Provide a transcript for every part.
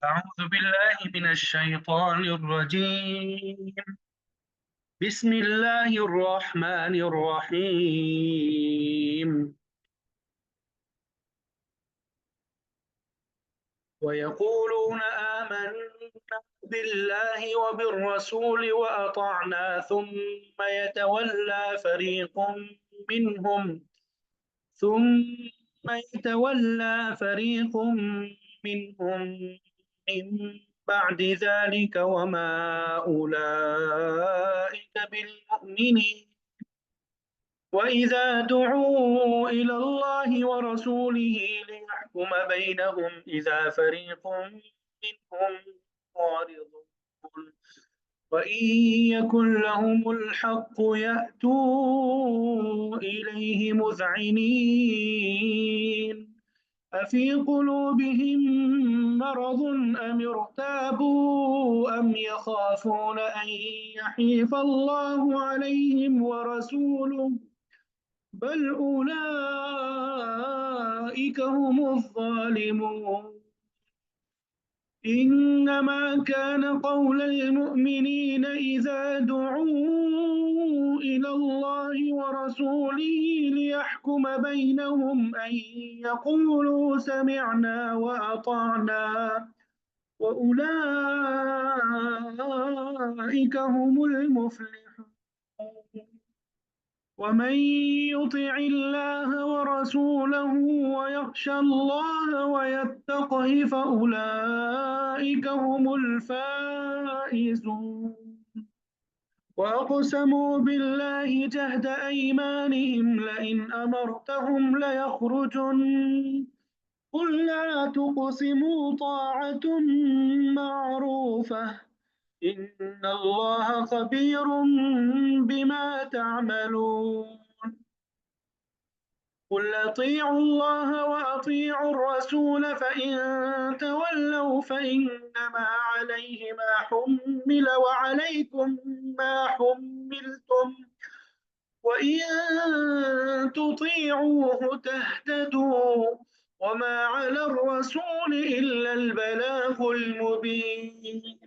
أعوذ بالله من الشيطان الرجيم. بسم الله الرحمن الرحيم. ويقولون آمنا بالله وبالرسول وأطعنا منهم ثم يتولى فريق منهم من بعد ذلك وما أولئك بالمؤمنين. وإذا دعوا إلى الله ورسوله ليحكم بينهم إذا فريق منهم معرضون وإن يكن لهم الحق يأتوا إليه مذعنين أفي قلوبهم مرض أم ارتابوا أم يخافون أن يحيف الله عليهم ورسوله بل أولئك هم الظالمون. إنما كان قول المؤمنين إذا دعوا إلى الله ورسوله ليحكم بينهم أن يقولوا سمعنا وأطعنا وأولئك هم المفلحون. ومن يطع الله ورسوله ويخشى الله ويتقه فأولئك هم الفائزون. وأقسموا بالله جهد أيمانهم لئن أمرتهم ليخرجن قل لا تقسموا طاعة معروفة إن الله خبير بما تعملون. قل أطيعوا الله وأطيعوا الرسول فإن تولوا فإنما عليه ما حمل وعليكم ما حملتم وإن تطيعوه تهتدوا وما على الرسول إلا البلاغ المبين.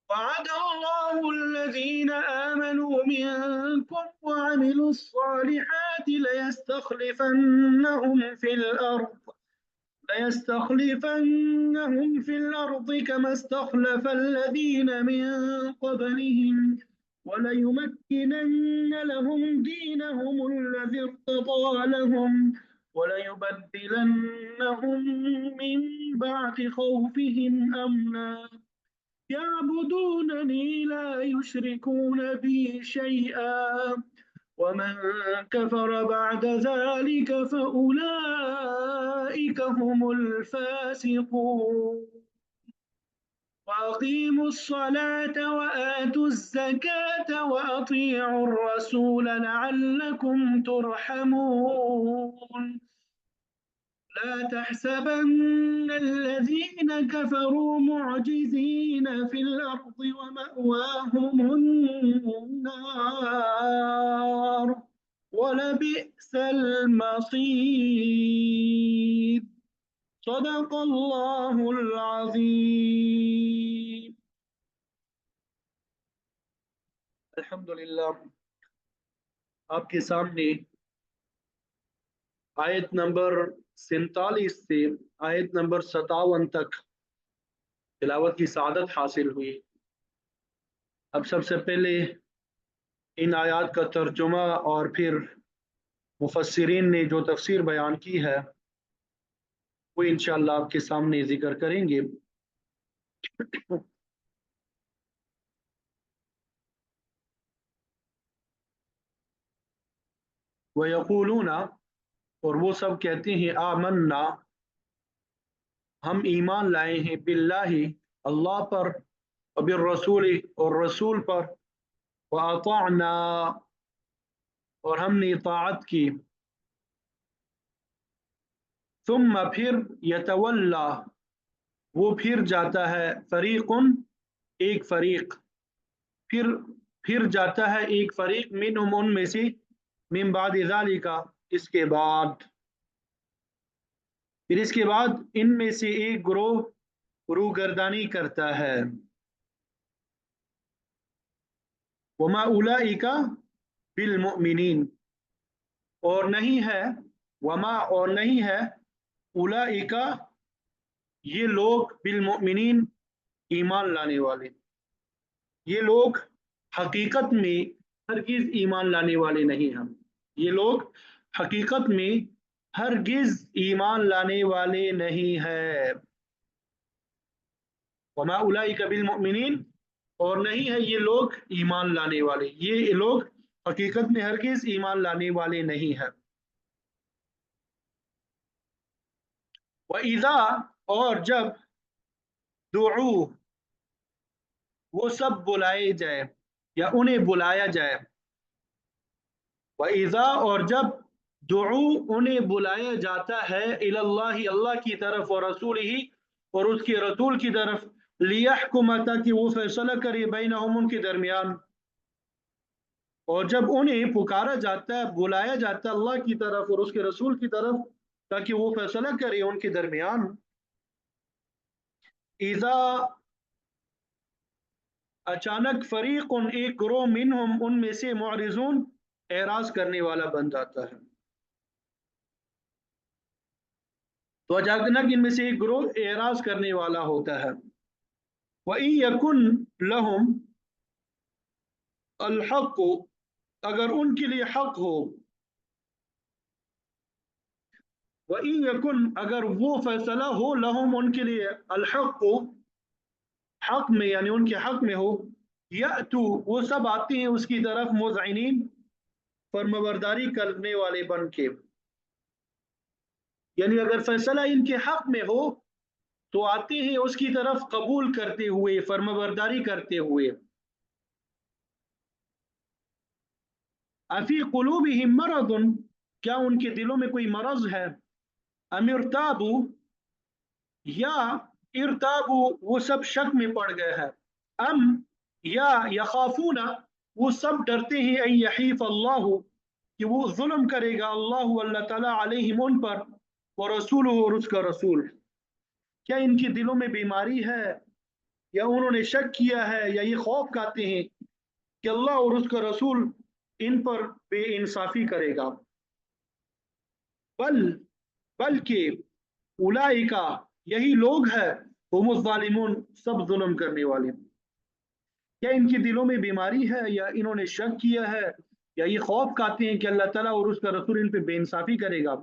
وعد الله الذين آمنوا منكم وعملوا الصالحات ليستخلفنهم في الأرض كما استخلف الذين من قبلهم وليمكنن لهم دينهم الذي ارتضى لهم وليبدلنهم من بعد خوفهم أمنا يعبدونني لا يشركون بي شيئا ومن كفر بعد ذلك فأولئك هم الفاسقون. وأقيموا الصلاة وآتوا الزكاة وأطيعوا الرسول لعلكم ترحمون. لا تحسبن الذين كفروا معجزين في الأرض ومأواهم النار ولبئس المصير. صدق الله العظيم. अल्हम्दुलिल्लाह, आपके सामने आयत नंबर 47 से आयत नंबर 57 तक तिलावत की सआदत हासिल हुई। अब सबसे पहले इन आयत का तर्जुमा और फिर मुफस्सिरीन ने जो तफसीर बयान की है वो इंशाअल्लाह आपके सामने जिक्र करेंगे। वयक़ूलूना, और वो सब कहते हैं, आमन्ना, हम ईमान लाए हैं, बिल्लाहि, अल्लाह पर, बिर रसूल, और रसूल पर, व अताअना, और हमने इताअत की, सुम्मा, फिर, यतवल्ला, वो फिर जाता है, फरीकुन, एक फरीक, फिर फिर जाता है एक फरीक, मिनहुम, उनमें से, मिन बाद ज़ालिका, इसके बाद, फिर इसके बाद इनमें से एक ग्रोह, रूगर्दानी करता है। वमा उलाइका बिल मुमिनीन, और नहीं है, वमा और नहीं है, उलाइका ये लोग, बिल मुमिनीन ईमान लाने वाले, ये लोग हकीकत में हरगिज ईमान लाने वाले नहीं हैं। ये लोग हकीकत में हरगिज ईमान लाने वाले नहीं है। वमा उलाइका बिल मुमिनीन, और नहीं है ये लोग ईमान लाने वाले, ये लोग हकीकत में हरगिज ईमान लाने वाले नहीं है। वइज़ा, और जब, दुऊ वो सब बुलाए जाए या उन्हें बुलाया जाए, वइज़ा और जब, दुऊ उन्हें बुलाया जाता है, इलल्लाहि अल्लाह की तरफ, और रसूलिही और उसके रसूल की तरफ, लियहकुम ताकि वो फैसला करे, बैनहुम उनके दरमियान। और जब उन्हें पुकारा जाता है, बुलाया जाता है अल्लाह की तरफ और उसके रसूल की तरफ ताकि वो फैसला करे उनके दरमियान, इज़ा अचानक, फरीकुन एक ग्रोह, मिनहुम उनमें से, मुअरिज़ून एराज करने वाला बन जाता है। तो अचानक इनमें से एक ग्रोह एराज करने वाला होता है। वइन यकुन लहुम अल हक़, अगर उनके लिए हक हो, वइन यकुन अगर वो फैसला हो, लहुम उनके लिए, अल हक़ हक में, यानी उनके हक में हो, यअतू वो सब आते हैं उसकी तरफ, मुज़इनीन फर्माबरदारी करने वाले बन के, यानी अगर फैसला इनके हक में हो तो आते हैं उसकी तरफ कबूल करते हुए, फर्माबरदारी करते हुए। अफी कुलूबिहिम मरदुन, क्या उनके दिलों में कोई मरज है, अमिरताबू या इरताबू वो सब शक में पड़ गए हैं, अम या यखाफूना वो सब डरते हैं, अन यहीफ अल्लाह कि वो जुल्म करेगा अल्लाह अल्लाह ताला अलैहिम उन पर, व रसूल और उसका रसूल। क्या इनके दिलों में बीमारी है, या उन्होंने शक किया है, या ये खौफ खाते हैं कि अल्लाह और उसका रसूल इन पर बेइंसाफी करेगा। बल बल्कि उलाइका यही लोग हैं, हुमुज़ ज़ालिमून सब जुल्म करने वाले। क्या इनके दिलों में बीमारी है, या इन्होंने शक किया है, या ये खौफ खाते हैं कि अल्लाह ताला और उसका रसूल इन पे बेइंसाफी करेगा?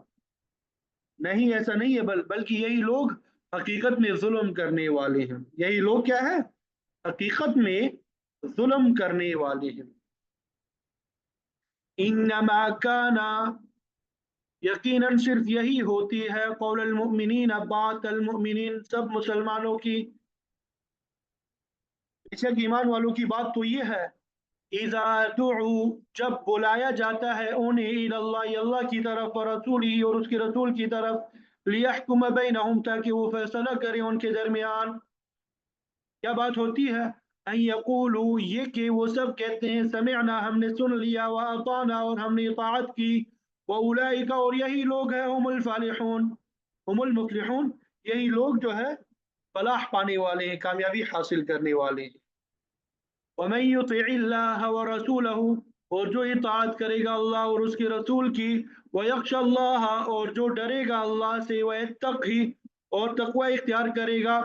नहीं, ऐसा नहीं है, बल्कि यही लोग हकीकत में जुल्म करने वाले हैं। यही लोग क्या है, हकीकत में जुल्म करने वाले हैं। इन्नमा काना, यकीनन सिर्फ यही होती है, कौल मुमिनीन, बात अल मुमिनीन सब मुसलमानों की, बेशक ईमान वालों की बात तो ये है, इज़ा दुऊ जब बुलाया जाता है उन्हें, इलल्लाह अल्लाह की तरफ, और रसूली और उसके रसूल की तरफ, लियहकुम बैनहुम ताकि वो फैसला करे उनके दरमियान। क्या बात होती है, अन यकूलू ये कि वो सब कहते हैं, समिअना हमने सुन लिया, व अताना और हमने इताअत की, व उलाइका और यही लोग हैं, हुमुल फालिहून हुमुल मुफलिहून यही लोग जो है फलाह पाने वाले हैं, कामयाबी हासिल करने वाले हैं। वमन युतिइल्लाह व रसूलहू और जो इताअत करेगा अल्लाह और उसके रसूल की, व यख्शल्लाह और जो डरेगा अल्लाह से, व यत्तक़ी और तक़वा इख्तियार करेगा,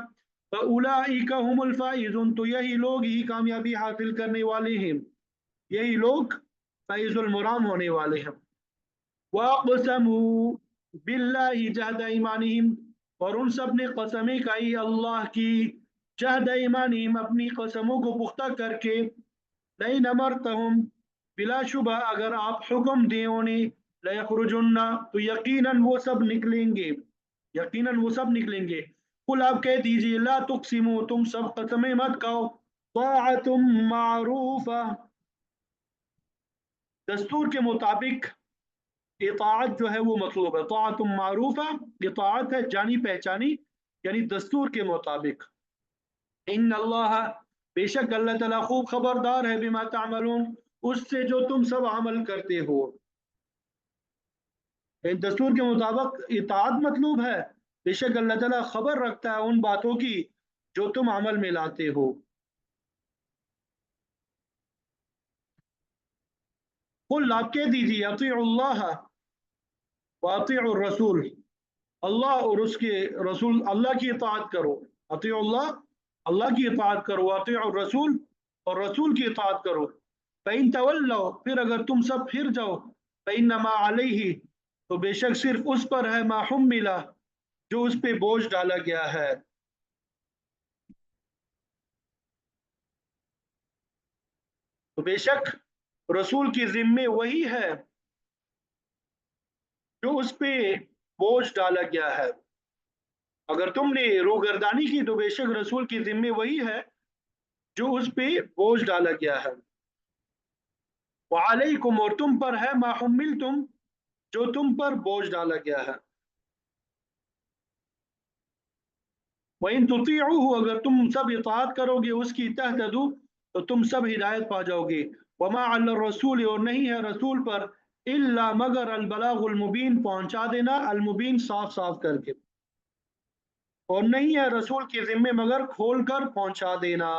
फउलाइका हुमुल फाइज़ून तो यही लोग ही कामयाबी हासिल करने वाले हैं, यही लोग फैज़ुल मुराम होने वाले हैं। वक़समू बिल्लाहि जहद ईमानिहिम और उन सब ने कसमें खाई अल्लाह की, जहद ईमानिहिम अपनी कसमों को पुख्ता करके, लइन अमरतहुम बिलाशुबा अगर आप हुक्म दें उन्हें, लयखरुजुन्ना तो यकीनन वो सब निकलेंगे, यकीनन वो सब निकलेंगे। कुल आप कह दीजिए, ला तुक़सिमू तुम सब कसमें मत खाओ, ताअतुम मारूफा दस्तूर के मुताबिक इताअत जो है वो मतलूब है। ताअतुम मारूफा इताअत है जानी पहचानी, यानी दस्तूर के मुताबिक। इन अल्लाह बेशक अल्लाह ताला खूब खबरदार है, बिमा तामलून उससे जो तुम सब अमल करते हो। दस्तूर के मुताबिक इताअत मतलूब है, बेशक अल्लाह ताला खबर रखता है उन बातों की जो तुम अमल में लाते हो। कुल आप कह दीजिए अतीउल्लाह व अतीउर रसूल, अल्लाह और उसके रसूल, अल्लाह की इताअत करो। अतीउल्लाह, अल्लाह की इताअत करो, अतीउर रसूल, और रसूल की इताअत करो। फ़इन तवल्लौ, फिर अगर तुम सब फिर जाओ, फ़इन्नमा अलैहि, तो बेशक सिर्फ उस पर है, मा हुम्मिला, जो उस पे बोझ डाला गया है। तो बेशक रसूल की जिम्मे वही है जो उस पे बोझ डाला गया है। अगर तुमने रोगर्दानी की तो बेशक रसूल की जिम्मे वही है जो उस पे बोझ डाला गया है। वालैकुम, और तुम पर है, मा हुम्मिलतुम, जो तुम पर बोझ डाला गया है। वइन तुतीउहु, अगर तुम सब इताअत करोगे उसकी, तहतदू, तो तुम सब हिदायत पा जाओगे। वमा अला रसूल, और नहीं है रसूल पर, इल्ला मगर अल बलागुल मुबीन, पहुंचा देना, अल मुबीन साफ साफ करके, और नहीं है रसूल के जिम्मे मगर खोल कर पहुंचा देना।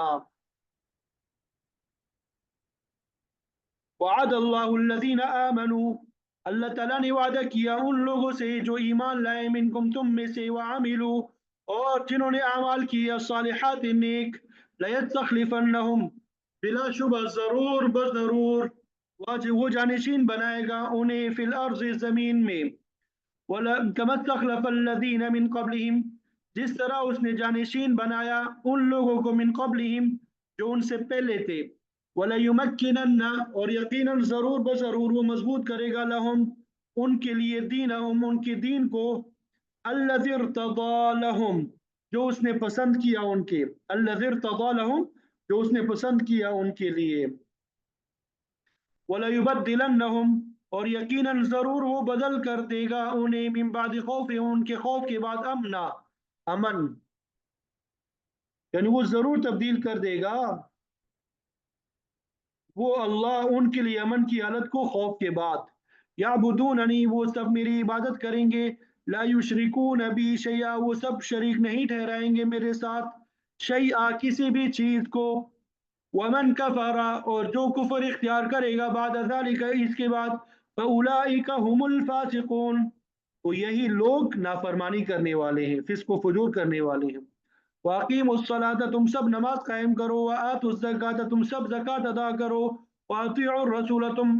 वअद अल्लाहुल्लज़ीना आमनू, अल्लाह ताला ने वादा किया उन लोगों से जो ईमान लाए, मिनकुम, तुम में से, वअमिलू, और जिन्होंने अमाल किया, सालिहात, नेक, लयस्तखलिफन्नहुम, बिलाशुबह, जरूर बजरूर, वो जानिशीन बनाएगा उन्हें, फिल अर्ज़, जमीन में, वला कमस्तखलफल्लज़ीना मिन क़ब्लिहिम, जिस तरह उसने जानिशीन बनाया उन लोगों को, मिन क़ब्लिहिम, जो उनसे पहले थे, वलयुमक्किनन्ना, और यकीनन जरूर बजरूर वो मजबूत करेगा, लहुम, उनके लिए, दीनहुम, उनके दीन को, अल्लज़ी इर्तज़ा लहुम, जो उसने पसंद किया उनके, अल्लज़ी इर्तज़ा लहुम, जो उसने पसंद किया उनके लिए, वलयुबद्दिलन्नहुम, और यकीनन जरूर वो बदल कर देगा उन्हें, मिन बाद खौफ, उनके खौफ के बाद, अमना, अमन, यानी वो जरूर तब्दील कर देगा वो अल्लाह उनके लिए अमन की हालत को खौफ के बाद। याबुदूननी, वो सब मेरी इबादत करेंगे, ला युशरिकून बी शैया, वो सब शरीक नहीं ठहराएंगे मेरे साथ, शैया, किसी भी चीज को। वमन कफरा, और जो कुफर इख्तियार करेगा, बाद ज़ालिका, इसके बाद, फउलाइका हुमुल फासिकून, तो यही लोग नाफरमानी करने वाले हैं, फिस्को फुजूर करने वाले हैं। वाकीमुस्सलाता, तुम सब नमाज कायम करो, व आतुज़्ज़काता, तुम सब ज़कात अदा करो, व अतीउर रसूल, तुम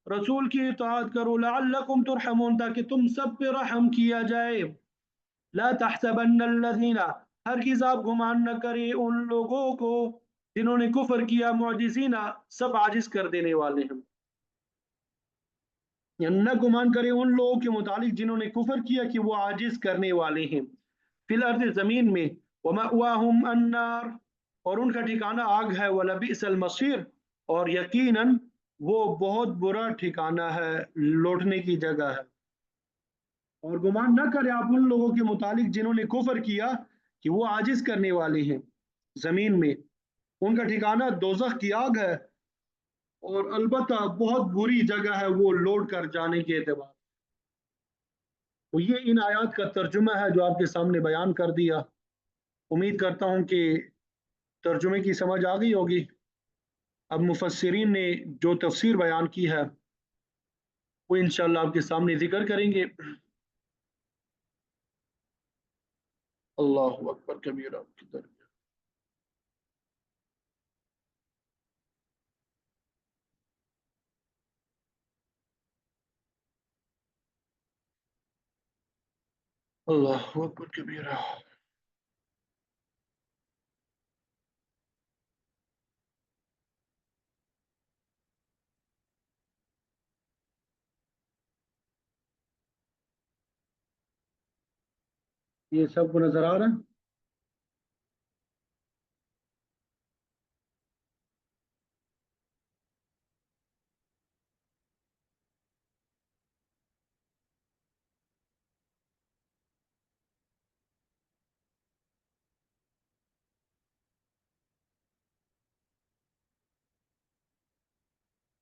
रसूल की इताअत करो, लअल्लकुम तुरहमून, ताकि तुम सब पे रहम किया जाए। ला तहसबन्नल्लज़ीना, हरगिज़ आप गुमान न करें उन लोगों को जिन्होंने कुफर किया, मुअजिज़ीना, सब आजिज कर देने वाले हैं, या न गुमान करें उन लोगों के मुतालिक जिन्होंने कुफर किया कि वो आजिज करने वाले हैं, फिल अर्ज़, जमीन में, वमअवाहुम अन्नार, और उनका ठिकाना आग है, वलबिअसल मसीर, और यकीनन वो बहुत बुरा ठिकाना है, लौटने की जगह है। और गुमान न करें आप उन लोगों के मुतालिक जिन्होंने कुफर किया कि वो आजिज करने वाले हैं जमीन में, उनका ठिकाना दोजख की आग है, और अलबत्ता बहुत बुरी जगह है वो लौट कर जाने के एतबार। तो ये इन आयात का तर्जुमा है जो आपके सामने बयान कर दिया। उम्मीद करता हूँ कि तर्जुमे की समझ आ गई होगी। अब मुफस्सिरीन ने जो तफसीर बयान की है वो इंशाअल्लाह आपके सामने जिक्र करेंगे। अल्लाह अकबर कबीरा। अल्लाह अकबर कबीरा। ये सबको नजर आ रहा है।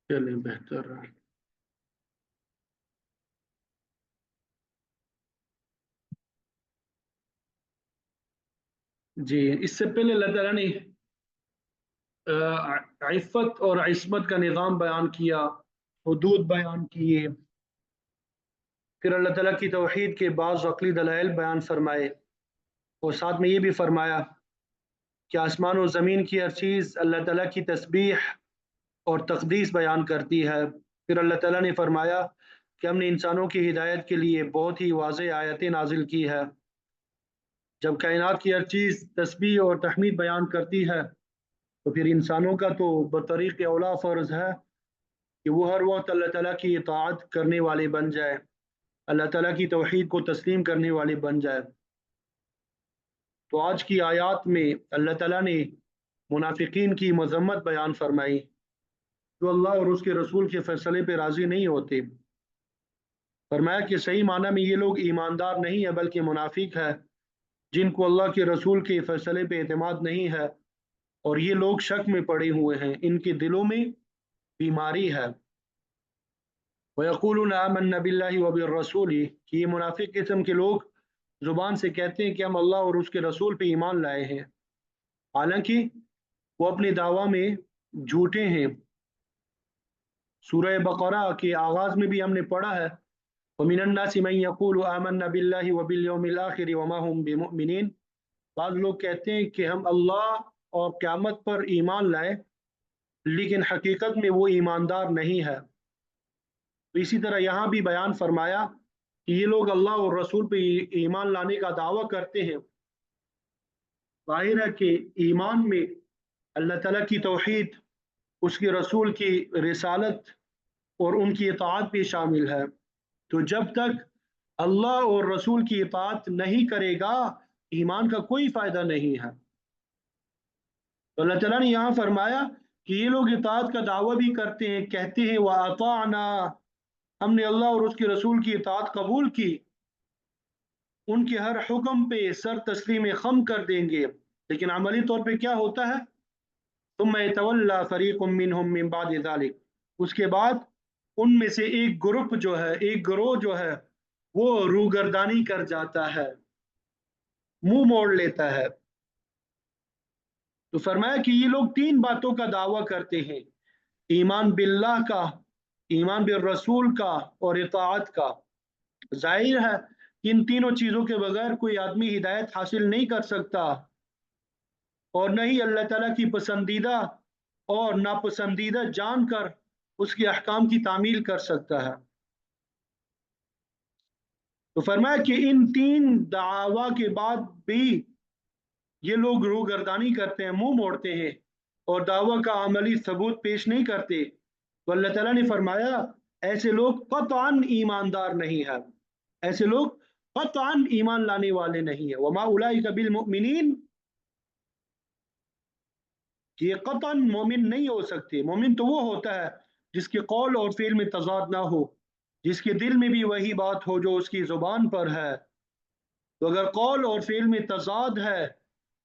चलिए बेहतर रहा। जी, इससे पहले अल्लाह ताला ने इफ़्फ़त और इस्मत का निज़ाम बयान किया, हुदूद बयान किए, फिर अल्लाह ताला की तौहीद के बाज़ अक़ली दलाइल बयान फरमाए और साथ में ये भी फरमाया कि आसमान और ज़मीन की हर चीज़ अल्लाह ताला की तस्बीह और तक़दीस बयान करती है। फिर अल्लाह ताला ने फरमाया कि हमने इंसानों की हिदायत के लिए बहुत ही वाज़ेह आयतें नाज़िल की है। जब कायनात की हर चीज़ तस्बीह और तहमीद बयान करती है तो फिर इंसानों का तो बतरीक़ औला फ़र्ज़ है कि वो हर वक्त अल्लाह ताला की इताअत करने वाले बन जाए, अल्लाह ताला की तौहीद को तस्लीम करने वाले बन जाए। तो आज की आयत में अल्लाह ताला ने मुनाफिकीन की मज़म्मत बयान फरमाई जो अल्लाह और उसके रसूल के फ़ैसले पे राज़ी नहीं होते। फरमाया कि सही माना में ये लोग ईमानदार नहीं है बल्कि मुनाफिक है जिनको अल्लाह के रसूल के फ़ैसले पे एतमाद नहीं है और ये लोग शक में पड़े हुए हैं, इनके दिलों में बीमारी है। वयक़ूलून आमन्ना बिल्लाहि व बिर्रसूली, कि ये मुनाफिक किस्म के लोग ज़ुबान से कहते हैं कि हम अल्लाह और उसके रसूल पे ईमान लाए हैं, हालांकि वो अपने दावा में झूठे हैं। सूरह बकरा के आगाज़ में भी हमने पढ़ा है, वमिनन नासि मन यक़ूलु आमन्ना बिल्लाहि व बिल यौमिल आखिर व मा हुम बिमुमिनीन। बाद लोग कहते हैं कि हम अल्लाह और क़यामत पर ईमान लाए, लेकिन हकीकत में वो ईमानदार नहीं है। तो इसी तरह यहाँ भी बयान फरमाया कि ये लोग अल्लाह और रसूल पे ईमान लाने का दावा करते हैं। ज़ाहिर है कि ईमान में अल्लाह ताला की तौहीद, उसके रसूल की रिसालत और उनकी इताअत भी शामिल है। तो जब तक अल्लाह और रसूल की इताअत नहीं करेगा, ईमान का कोई फ़ायदा नहीं है। तो अल्लाह ताला ने यहाँ फरमाया कि ये लोग इताअत का दावा भी करते हैं, कहते हैं व अताअना, हमने अल्लाह और उसके रसूल की इताअत कबूल की, उनके हर हुक्म पे सर तस्लीम खम कर देंगे, लेकिन अमली तौर पे क्या होता है, तुम यतवल्ला फरीकुम मिनहुम मिन बाद ज़ालिक, उसके बाद उनमें से एक ग्रुप जो है, एक गिरोह जो है, वो रूगर्दानी कर जाता है, मुंह मोड़ लेता है। तो फरमाया कि ये लोग तीन बातों का दावा करते हैं, ईमान बिल्लाह का, ईमान बिल रसूल का और इताअत का। जाहिर है इन तीनों चीज़ों के बगैर कोई आदमी हिदायत हासिल नहीं कर सकता और न ही अल्लाह ताला की पसंदीदा और नापसंदीदा जानकर उसके अहकाम की तामील कर सकता है। तो फरमाया कि इन तीन दावा के बाद भी ये लोग रूगर्दानी करते हैं, मुंह मोड़ते हैं और दावा का अमली सबूत पेश नहीं करते, तो अल्लाह ताला ने फरमाया ऐसे लोग क़त्अन ईमानदार नहीं है, ऐसे लोग क़त्अन ईमान लाने वाले नहीं है। वमा उलाइका बिल मुमिनीन, ये क़त्अन मोमिन नहीं हो सकते। मोमिन तो वो होता है जिसके कौल और फ़ेल में तज़ाद ना हो, जिसके दिल में भी वही बात हो जो उसकी ज़ुबान पर है। तो अगर कौल और फ़ेल में तज़ाद है,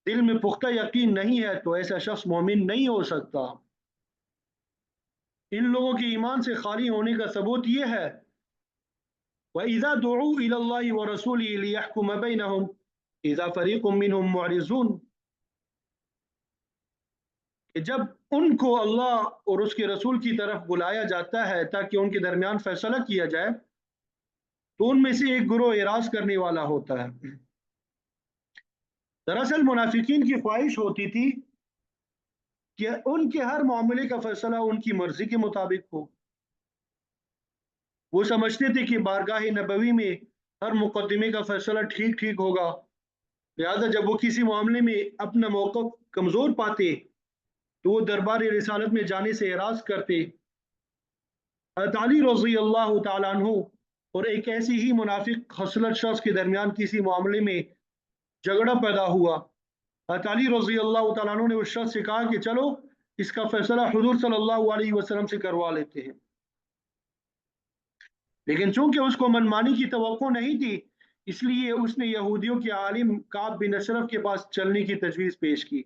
दिल में पुख्ता यकीन नहीं है, तो ऐसा शख्स मोमिन नहीं हो सकता। इन लोगों के ईमान से खाली होने का सबूत ये है, वइज़ा दुऊ इलल्लाहि व रसूलिही लियहकुम बैनहुम इज़ा फ़रीक़ुम मिनहुम मुअरिज़ून, कि जब उनको अल्लाह और उसके रसूल की तरफ बुलाया जाता है ताकि उनके दरमियान फैसला किया जाए, तो उनमें से एक गिरोह एराज़ करने वाला होता है। दरअसल मुनाफिकीन की ख्वाहिश होती थी कि उनके हर मामले का फैसला उनकी मर्जी के मुताबिक हो। वो समझते थे कि बारगाह नबवी में हर मुकदमे का फैसला ठीक ठीक होगा, लिहाजा जब वो किसी मामले में अपना मौक़िफ़ कमज़ोर पाते तो वो दरबार रिसालत में जाने से एराज़ करते। हज़रत अली रज़ी अल्लाह तआला अन्हु और एक ऐसी ही मुनाफिक खसलत शख्स के दरमियान किसी मामले में झगड़ा पैदा हुआ। हज़रत अली रज़ी अल्लाह तआला अन्हु ने उस शख्स से कहा कि चलो इसका फैसला हुज़ूर सल्लल्लाहु अलैहि वसल्लम से करवा लेते हैं, लेकिन चूंकि उसको मनमानी की तवक्को नहीं थी, इसलिए उसने यहूदियों के आलिम काब बिन अशरफ के पास चलने की तजवीज़ पेश की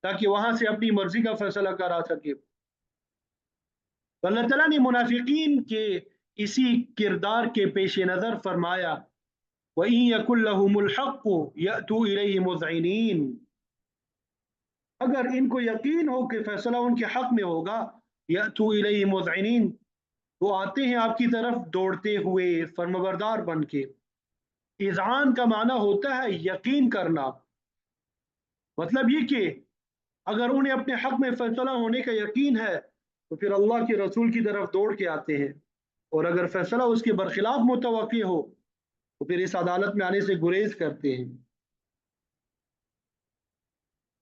ताकि वहां से अपनी मर्जी का फैसला करा सके। तो अल्लाह ताला ने मुनाफिकीन के इसी किरदार के पेश नज़र फरमाया वइन यकुल लहुमुल हक़्क़ु यअतू इलैहि मुज़इनीन, अगर इनको यकीन हो कि फैसला उनके हक में होगा, यअतू इलैहि मुज़इनीन, वो आते हैं आपकी तरफ दौड़ते हुए फर्माबरदार बन के। इज़ान का माना होता है यकीन करना, मतलब ये कि अगर उन्हें अपने हक में फैसला होने का यकीन है तो फिर अल्लाह के रसूल की तरफ दौड़ के आते हैं, और अगर फैसला उसके बरखिलाफ मुतवक्की हो तो फिर इस अदालत में आने से गुरेज करते हैं।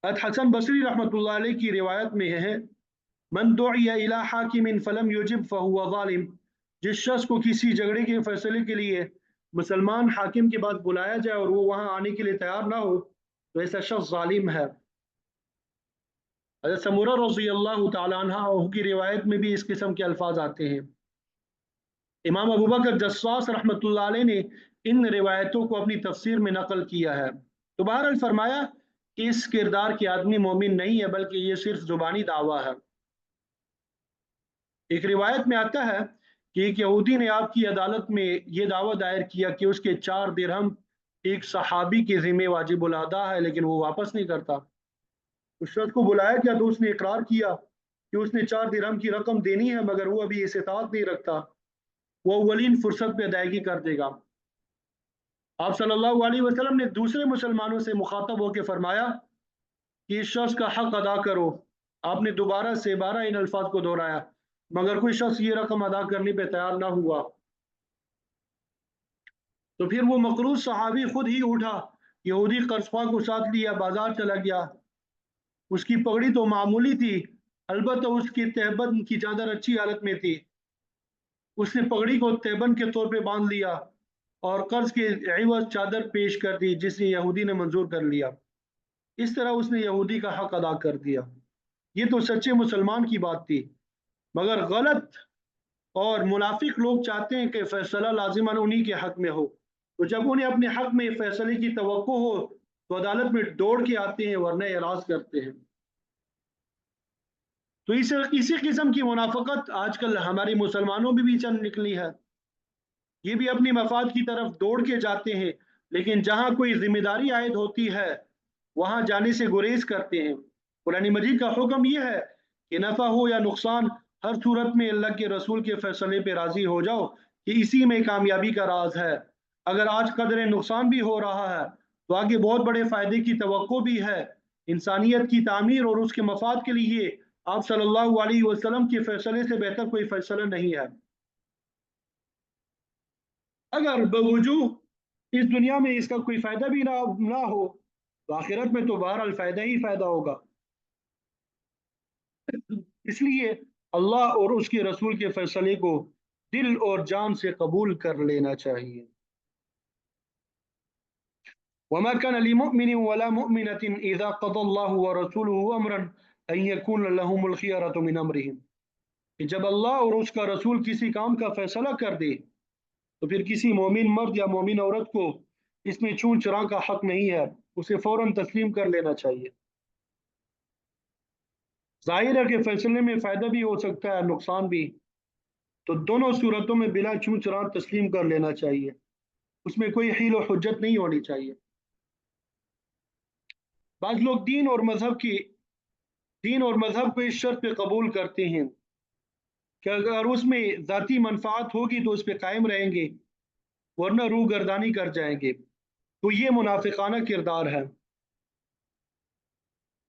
हसन बसरी रहमतुल्लाह अलैह की रिवायत में है, मन दुइया इला हाकिमिन फलम युजिब फहुवा ज़ालिम, जिस शख्स को किसी झगड़े के फैसले के लिए मुसलमान हाकिम के पास बुलाया जाए और वो वहां आने के लिए तैयार ना हो तो ऐसा शख्स जालिम है। हज़रत समूरा रज़ी अल्लाह तआला अन्हा की रिवायत में भी इस किस्म के अल्फाज आते हैं। इमाम अबू बकर जस्सास रहमतुल्लाह अलैह ने इन रिवायतों को अपनी तफसीर में नकल किया है। तो बहरहाल फरमाया कि इस किरदार के आदमी मोमिन नहीं है, बल्कि ये सिर्फ जुबानी दावा है। एक रिवायत में आता है कि एक यहूदी ने आपकी अदालत में ये दावा दायर किया कि उसके 4 दिरहम एक सहाबी के ज़िम्मे वाजिब उल अदा है, लेकिन वो वापस नहीं करता। उस शख्स को बुलाया गया तो उसने इकरार किया कि उसने 4 दिरहम की रकम देनी है, मगर वो अभी इस्तात नहीं रखता, वो अव्वलीन फुर्सत पे अदायगी कर देगा। आप सल्लल्लाहु अलैहि वसल्लम ने दूसरे मुसलमानों से मुखातब होकर फरमाया कि इस शख्स का हक अदा करो। आपने दोबारा से 12 इन अल्फाज को दोहराया, मगर कोई शख्स ये रकम अदा करने पे तैयार ना हुआ। तो फिर वो मकरूज सहाबी खुद ही उठा, यहूदी कर्जख्वाह को साथ लिया, बाजार चला गया। उसकी पगड़ी तो मामूली थी, अलबत्ता उसकी तहबंद की चादर अच्छी हालत में थी। उसने पगड़ी को तहबंद के तौर पे बांध लिया और कर्ज के एवज चादर पेश कर दी, जिसे यहूदी ने मंजूर कर लिया। इस तरह उसने यहूदी का हक अदा कर दिया। ये तो सच्चे मुसलमान की बात थी, मगर गलत और मुनाफिक लोग चाहते हैं कि फैसला लाजिमन उन्हीं के हक में हो। तो जब उन्हें अपने हक में फैसले की तवक्को हो तो अदालत में दौड़ के आते हैं, वरना एराज करते हैं। तो इसी किस्म की मुनाफकत आजकल हमारे मुसलमानों में भी चल निकली है। ये भी अपनी मफाद की तरफ दौड़ के जाते हैं, लेकिन जहां कोई जिम्मेदारी आयद होती है वहां जाने से गुरेज करते हैं। कुरान मजीद का हुक्म यह है कि नफ़ा हो या नुकसान, हर सूरत में अल्लाह के रसूल के फैसले पे राजी हो जाओ कि इसी में कामयाबी का राज है। अगर आज कदर नुकसान भी हो रहा है तो आगे बहुत बड़े फायदे की तवक्को भी है। इंसानियत की तामीर और उसके मफाद के लिए आप सल्लल्लाहु अलैहि वसल्लम के फैसले से बेहतर कोई फैसला नहीं है। अगर बवजूद इस दुनिया में इसका कोई फायदा भी ना हो तो आखिरत में तो बहरहाल फायदा ही फायदा होगा। इसलिए अल्लाह और उसके रसूल के फैसले को दिल और जान से कबूल कर लेना चाहिए। वमा कान लिमुमिन वला मुमिनतिन इज़ा क़ज़ल्लाहु व रसूलुहु अमरन अन यकून लहुमुल खियरतु मिन अमरिहिम, कि जब अल्लाह और उसका रसूल किसी काम का फैसला कर दे तो फिर किसी मोमिन मर्द या मोमिन औरत को इसमें छू चरा का हक नहीं है, उसे फौरन तस्लीम कर लेना चाहिए। जाहिर है कि फैसले में फायदा भी हो सकता है, नुकसान भी, तो दोनों सूरतों में बिना छू चरा तस्लीम कर लेना चाहिए, उसमें कोई हील और हुज्जत नहीं होनी चाहिए। बाज़ लोग दीन और मजहब को इस शर्त पे कबूल करते हैं कि अगर उसमें ज़ाती मनफात होगी तो उस पर कायम रहेंगे, वरना रूह गर्दानी कर जाएंगे। तो ये मुनाफिकाना किरदार है।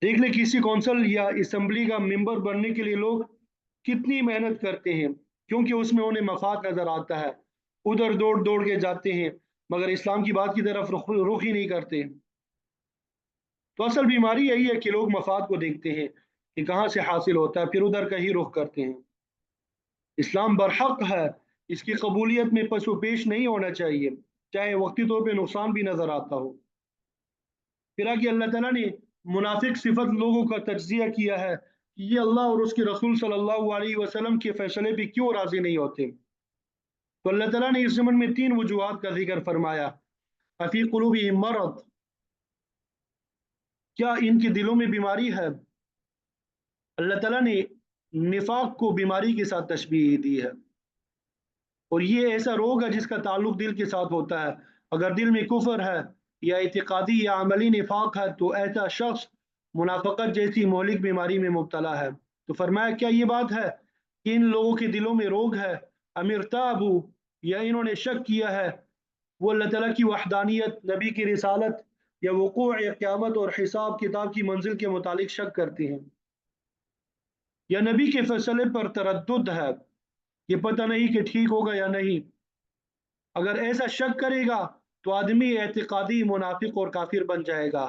देख ले किसी कौंसल या असम्बली का मेंबर बनने के लिए लोग कितनी मेहनत करते हैं, क्योंकि उसमें उन्हें मफाद नजर आता है, उधर दौड़ दौड़ के जाते हैं, मगर इस्लाम की बात की तरफ रुख ही नहीं करते। तो असल बीमारी यही है कि लोग मफाद को देखते हैं कि कहाँ से हासिल होता है, फिर उधर का ही रुख करते हैं। इस्लाम बरहक है, इसकी कबूलियत में पशु पेश नहीं होना चाहिए, चाहे वक्ती तौर पर नुकसान भी नजर आता हो। फिर आगे अल्लाह ताला ने मुनाफिक सिफत लोगों का तज्जिया किया है कि ये अल्लाह और उसके रसूल सल्लल्लाहु अलैहि वसल्लम के फैसले पे क्यों राजी नहीं होते। तो अल्लाह ताला ने इस ज़मन में 3 वजूहात का जिक्र फरमाया। अफी कुलूबिहिम मरद, क्या इनके दिलों में बीमारी है। अल्लाह ताला ने निफाक को बीमारी के साथ तशबीह दी है, और ये ऐसा रोग है जिसका ताल्लुक दिल के साथ होता है। अगर दिल में कुफर है या इतिकादी या अमली निफाक है तो ऐसा शख्स मुनाफकत जैसी मौलिक बीमारी में मुब्तला है। तो फरमाया क्या ये बात है कि इन लोगों के दिलों में रोग है, अमिरताबू या इन्होंने शक किया है वो अल्लाह ताला की वहदानियत, नबी की रिसालत या वक़ूअ या क़यामत और हिसाब किताब की मंजिल के मुतालिक शक करते हैं, या नबी के फैसले पर तरद्दुद है, ये पता नहीं कि ठीक होगा या नहीं। अगर ऐसा शक करेगा तो आदमी एतिकादी मुनाफिक और काफिर बन जाएगा।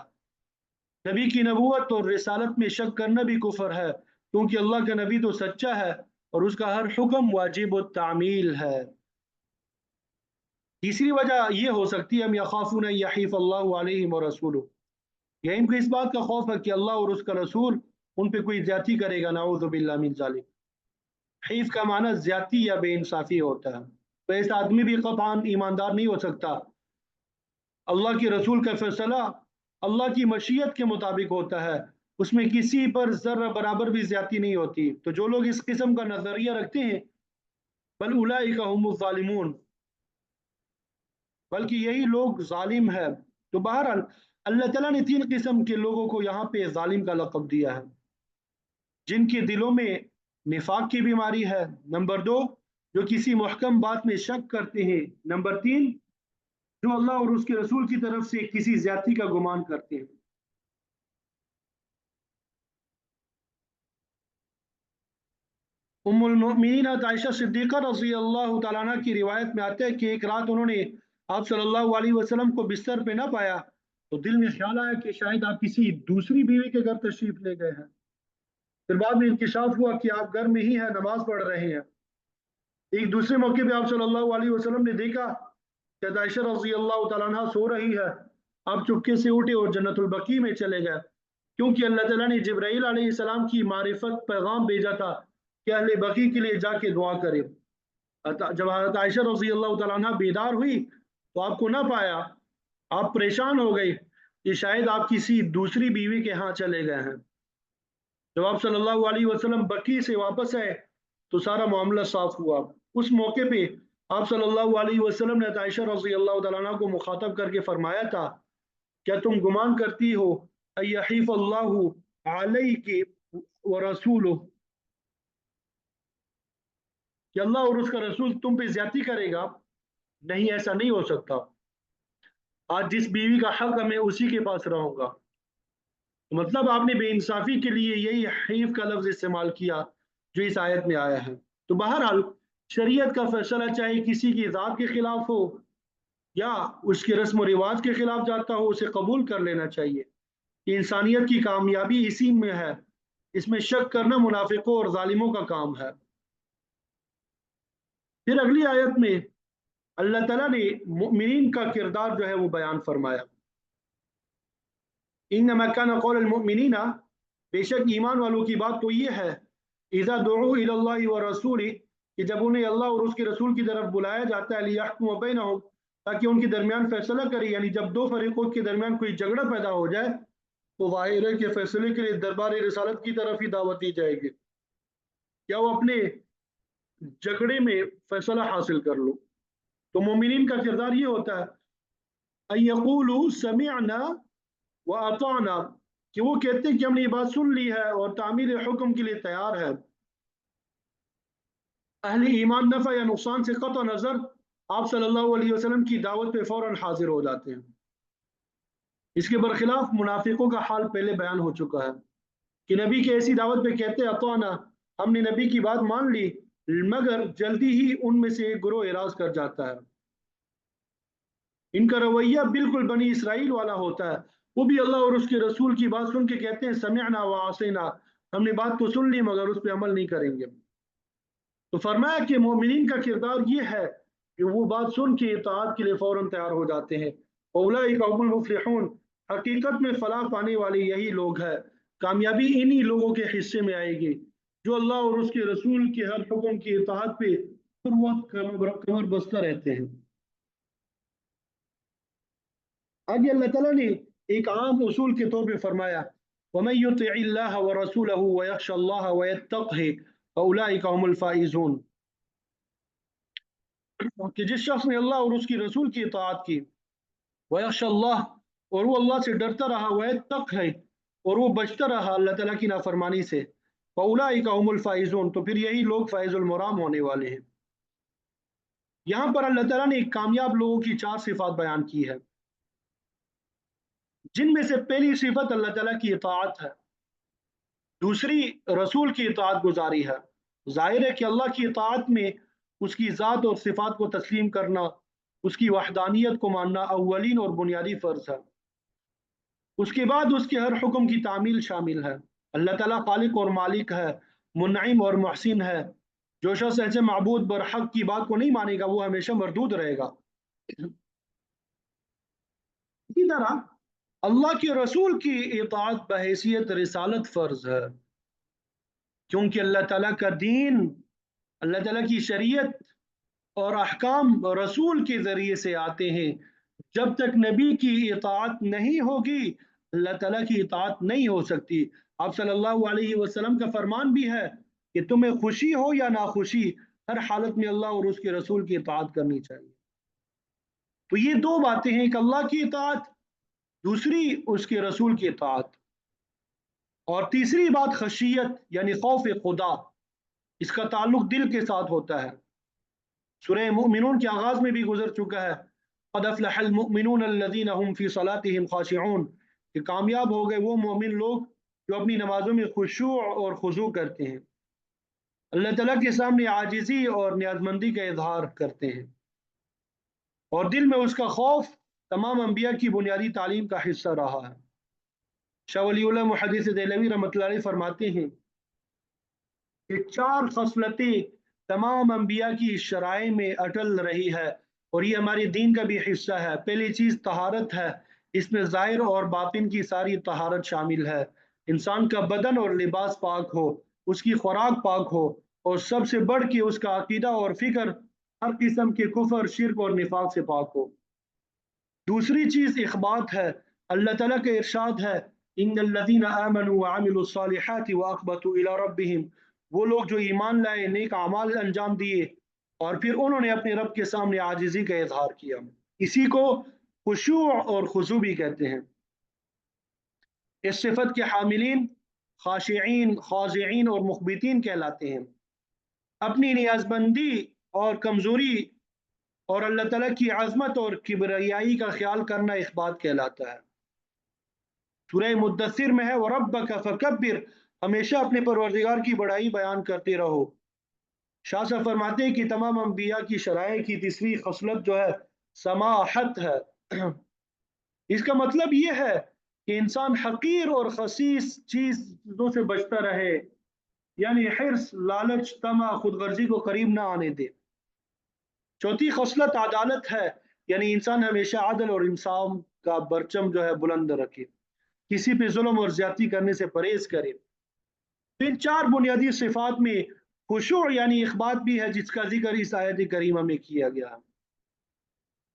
नबी की नबूवत और रिसालत में शक करना भी कुफर है, क्योंकि अल्लाह का नबी तो सच्चा है और उसका हर हुक्म वाजिब तामील है। तीसरी वजह यह हो सकती है हम यखाफून यहीफ अल्लाहु अलैहिम व रसूलुहु, या इनको इस बात का खौफ है कि अल्लाह और उसका रसूल उन पे कोई ज्यादती करेगा। नाऊज़ु बिल्लाह मिन ज़ालिक। हईफ का माना ज्यादती या बेइंसाफी होता है, तो ऐसा आदमी भी कतई ईमानदार नहीं हो सकता। अल्लाह के रसूल का फैसला अल्लाह की मशीयत के मुताबिक होता है, उसमें किसी पर जर्रा बराबर भी ज्यादती नहीं होती। तो जो लोग इस किस्म का नजरिया रखते हैं, बल उलाइका हुमुज़ ज़ालिमून, बल्कि यही लोग जालिम है। तो बहरहाल अल्लाह ताला ने तीन किस्म के लोगों को यहाँ पे जालिम का लक़ब दिया है। जिनके दिलों में निफाक की बीमारी है, नंबर दो जो किसी मुहकम बात में शक करते हैं, नंबर तीन जो अल्लाह और उसके रसूल की तरफ से किसी ज्यादती का गुमान करते हैं। उम्मुल मोमिनीन आयशा सिद्दीक़ा रज़ी अल्लाह तआला अन्हा की रिवायत में आता है कि एक रात उन्होंने आप सल्लल्लाहु अलैहि वसल्लम को बिस्तर पे ना पाया, तो दिल में ख्याल आया कि शायद आप किसी दूसरी बीवी के घर तशरीफ ले गए हैं। फिर बाद में इंकिशाफ हुआ कि आप घर में ही हैं, नमाज पढ़ रहे हैं। एक दूसरे मौके पे आप सल्लल्लाहु अलैहि वसल्लम ने देखा कि आयशा रज़ी अल्लाह तआला अन्हा सो रही है। आप चुपके से उठे और जन्नतुल बकी में चले गए, क्योंकि अल्लाह ताला ने जिब्राइल अलैहिस्सलाम की मारिफत पैगाम भेजा था कि अहले बकी के लिए जाके दुआ करे। जब हज़रत आयशा रज़ी अल्लाह तआला अन्हा बेदार हुई तो आपको ना पाया। आप परेशान हो गई कि शायद आप किसी दूसरी बीवी के यहाँ चले गए हैं। जब आप सल्लल्लाहु अलैहि वसल्लम बकी से वापस आए तो सारा मामला साफ हुआ। उस मौके पे आप सल्लल्लाहु अलैहि वसल्लम ने आयशा रज़ी अल्लाह तआला अन्हा को मुखातब करके फरमाया था, क्या तुम गुमान करती हो अयहीफ अल्लाहु अलैकि व रसूलुहु, कि अल्लाह और उसका रसूल तुम पे ज्यादती करेगा? नहीं, ऐसा नहीं हो सकता। आज जिस बीवी का हक है मैं उसी के पास रहूंगा। तो मतलब आपने बेइंसाफी के लिए यही हईफ का लफ्ज इस्तेमाल किया जो इस आयत में आया है। तो बहरहाल शरीयत का फैसला चाहे किसी की ज़ात के खिलाफ हो या उसके रस्म व रिवाज के खिलाफ जाता हो, उसे कबूल कर लेना चाहिए। इंसानियत की कामयाबी इसी में है। इसमें शक करना मुनाफिकों और जालिमों का काम है। फिर अगली आयत में अल्लाह ताला ने मुमिनीन का किरदार जो है वो बयान फरमाया। इन्नमा कान कौलुल मुमिनीना, बेशक ईमान वालों की बात तो ये है, इज़ा दुऊ इलल्लाहि व रसूली, कि जब उन्हें अल्लाह और उसके रसूल की तरफ बुलाया जाता है, लियहकुम बैनहुम, ताकि उनके दरमियान फैसला करे। यानी जब दो फरीकों के दरमियान कोई झगड़ा पैदा हो जाए तो ज़ाहिर है कि फैसले के लिए दरबार रिसालत की तरफ ही दावत दी जाएगी, क्या वो अपने झगड़े में फैसला हासिल कर लो। तो मोमिनीन का किरदार ये होता है अयकूलू समिअना व अताना, कि वो कहते हैं कि हमने ये बात सुन ली है और तामील हुक्म के लिए तैयार है। अहले ईमान नफ़ा या नुकसान से कतई नज़र आप सल्लल्लाहु अलैहि वसल्लम की दावत पे फौरन हाजिर हो जाते हैं। इसके बरखिलाफ मुनाफिकों का हाल पहले बयान हो चुका है कि नबी की ऐसी दावत पे कहते अताना, हमने नबी की बात मान ली, मगर जल्दी ही उनमें से एक ग्रोह एराज कर जाता है। इनका रवैया बिल्कुल बनी इसराइल वाला होता है। वो भी अल्लाह और उसके रसूल की बात सुन के कहते हैं समिअना व असैना, हमने बात तो सुन ली मगर उस पर अमल नहीं करेंगे। तो फरमाया कि मोमिनीन का किरदार ये है कि वो बात सुन के इताअत के लिए फौरन तैयार हो जाते हैं। औलाइका हुमुल मुफ्लिहून, हकीकत में फलाह पाने वाले यही लोग हैं, कामयाबी इन्हीं लोगों के हिस्से में आएगी जो अल्लाह और उसके रसूल के हर हुक्म की इताअत पे हर वक्त कमर बस्ता रहते हैं। आगे अल्लाह ताला ने एक आम उसूल के तौर पे फरमाया, वमन युतिइल्लाह व रसूलहु व यख्शल्लाह व यत्तक़हि फउलाइका हुमुल फाइज़ून, कि जिस शख्स ने अल्लाह और उसकी रसूल की इताअत की वयख्शल्लाह, और वो अल्लाह से डरता रहा, वयत्तक है, और वो बचता रहा अल्लाह ताला की नाफरमानी से, फउलाइका हुमुल फाइजून, तो फिर यही लोग फाइजुल मुराम होने वाले हैं। यहाँ पर अल्लाह ताला ने कामयाब लोगों की 4 सिफात बयान की है, जिनमें से पहली सिफत अल्लाह ताला की इताअत है, दूसरी रसूल की इताअत गुजारी है। जाहिर है कि अल्लाह की इताअत में उसकी ज़ात और सिफात को तस्लीम करना, उसकी वहदानियत को मानना अव्वलीन और बुनियादी फ़र्ज है। उसके बाद उसके हर हुक्म की तामील शामिल है। अल्लाह ताला खालिक और मालिक है, मुनइम और मुहसिन है। जो शख्स ऐसे माबूद बरहक की बात को नहीं मानेगा वो हमेशा मरदूद रहेगा। इसी तरह अल्लाह के रसूल की इताअत बहैसियत रिसालत फ़र्ज है, क्योंकि अल्लाह ताला का दीन, अल्लाह ताला की शरीयत और अहकाम रसूल के ज़रिए से आते हैं। जब तक नबी की इताअत नहीं होगी अल्लाह ताला की इताअत नहीं हो सकती। आप सल्लल्लाहु अलैहि वसल्लम का फरमान भी है कि तुम्हें खुशी हो या नाखुशी, हर हालत में अल्लाह और उसके रसूल की इताअत करनी चाहिए। तो ये दो बातें हैं, एक अल्लाह की इताअत, दूसरी उसके रसूल की इताअत, और तीसरी बात खशियत यानी खौफ खुदा, इसका ताल्लुक दिल के साथ होता है। सूरह मुमिनून के आगाज में भी गुजर चुका है, क़द अफ़लहल मुमिनून अल्लज़ीना हुम फ़ी सलातिहिम ख़ाशिऊन, कि कामयाब हो गए वो मोमिन लोग जो अपनी नमाजों में खुशू और खुजू करते हैं, अल्लाह ताला के सामने आजिज़ी और नियाज़मंदी का इजहार करते हैं, और दिल में उसका खौफ तमाम अंबिया की बुनियादी तालीम का हिस्सा रहा है। शाह वलीउल्लाह मुहद्दिस देहलवी रहमतुल्लाह अलैह फरमाते हैं कि 4 खसलतें तमाम अंबिया की शराए में अटल रही है, और ये हमारे दीन का भी हिस्सा है। पहली चीज़ तहारत है, इसमें ज़ाहिर और बातिन की सारी तहारत शामिल है। इंसान का बदन और लिबास पाक हो, उसकी खुराक पाक हो, और सबसे बढ़ के उसका अकीदा और फिक्र हर किस्म के कुफर, शिरक और निफाक से पाक हो। दूसरी चीज़ इख़बात है, अल्लाह ताला का इरशाद है, इन्नल्लज़ीना आमनू व अमिलुस्सालिहाति व अख़बतू इला रब्बिहिम, वो लोग जो ईमान लाए, नेक अमाल अंजाम दिए, और फिर उन्होंने अपने रब के सामने आजिज़ी का इजहार किया। इसी को खुशू और खुजू भी कहते हैं। इस सिफत के हामिलीन खाशिईन, खाज़िईन और मुख़बितीन कहलाते हैं। अपनी नियाज़मंदी और कमज़ोरी और अल्लाह ताला की अज़मत और किबरियाई का ख्याल करना इख़बात कहलाता है। सूरह मुद्दस्सिर में है, व रब्बका फकब्बिर, हमेशा अपने परवरदिगार की बड़ाई बयान करते रहो। शाह साहब फरमाते हैं कि तमाम अंबिया की शराय की तीसरी खसलत जो है समाहत है। इसका मतलब ये है कि इंसान हकीर और खसीस चीज़ों से बचता रहे, यानी हिर्स, लालच, तमा, खुदगर्जी को करीब ना आने दे। चौथी खसलत अदालत है, यानी इंसान हमेशा अदल और इंसाफ का परचम जो है बुलंद रखे, किसी पे जुल्म और ज्यादती करने से परहेज करे। तो इन 4 बुनियादी सिफात में खुशू यानी इख़बात भी है, जिसका जिक्र इस आयत करीमा में किया गया है।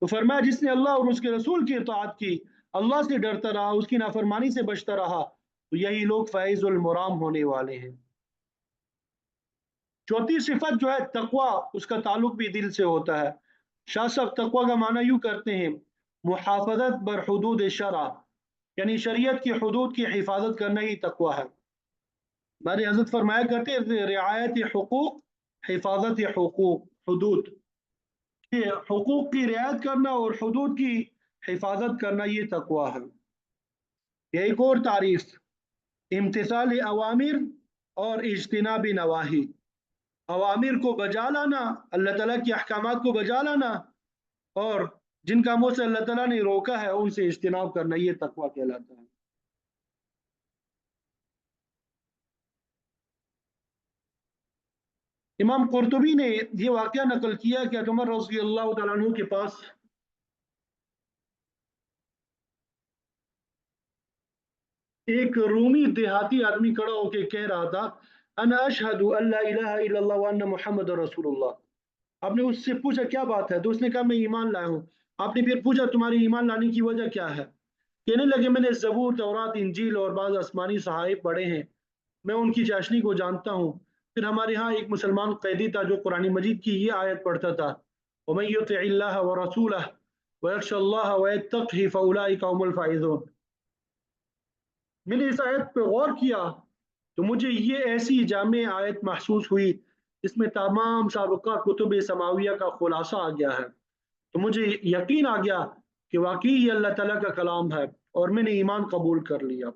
तो फरमाया जिसने अल्लाह और उसके रसूल की इताअत की, अल्लाह से डरता रहा, उसकी नाफरमानी से बचता रहा, तो यही लोग फैज़ुल मुराम होने वाले हैं। चौथी सिफत जो है तकवा, उसका ताल्लुक भी दिल से होता है। शाह साहब तकवा का माना यूं करते हैं, मुहाफ़ज़त बर हुदूद शरा, यानी शरीयत की हुदूद की हिफाजत करना ही तकवा है। हमारे हज़रत फरमाया करते हैं, रिआयत हुकूक, हिफाजत हुकूक, हुदूद के हुकूक की रियायत करना और हुदूद की हिफाजत करना, ये तकवा है। यह एक और तारीफ, इम्तिसाल अवामिर और इज्तिनाब नवाही, अवामिर को बजा लाना, अल्लाह ताला के अहकामात को बजा लाना, और जिन कामों से अल्लाह ताला ने रोका है उनसे इज्तिनाब करना, ये तकवा कहलाता है। इमाम कुर्तुबी ने ये वाक़या नकल किया कि उमर रज़ी अल्लाह तआला अन्हु के पास एक रूमी देहाती आदमी खड़ा होकर कह रहा था, अना अशहदु अल्ला इलाहा इल्लल्लाह व अन्ना मुहम्मद रसूलुल्लाह। आपने उससे पूछा क्या बात है, तो उसने कहा मैं ईमान लाया हूँ। आपने फिर पूछा तुम्हारी ईमान लाने की वजह क्या है? कहने लगे मैंने ज़बूर, तौरात, इंजील और बाज़ आसमानी सहाइफ पढ़े हैं, मैं उनकी चाशनी को जानता हूँ। फिर हमारे यहाँ एक मुसलमान कैदी था जो कुरान मजीद की ये आयत पढ़ता था, वमन युतिइल्लाह व रसूलह, वयख्शल्लाह वयत्तक़ी फ़उलाइका हुमुल फ़ाइज़ून। मैंने इस आयत पे गौर किया तो मुझे ये ऐसी जामे आयत महसूस हुई जिसमें तमाम साबिक़ा कुतुब समाविया का खुलासा आ गया है। तो मुझे यकीन आ गया कि वाकई ये अल्लाह ताला का कलाम है और मैंने ईमान कबूल कर लिया।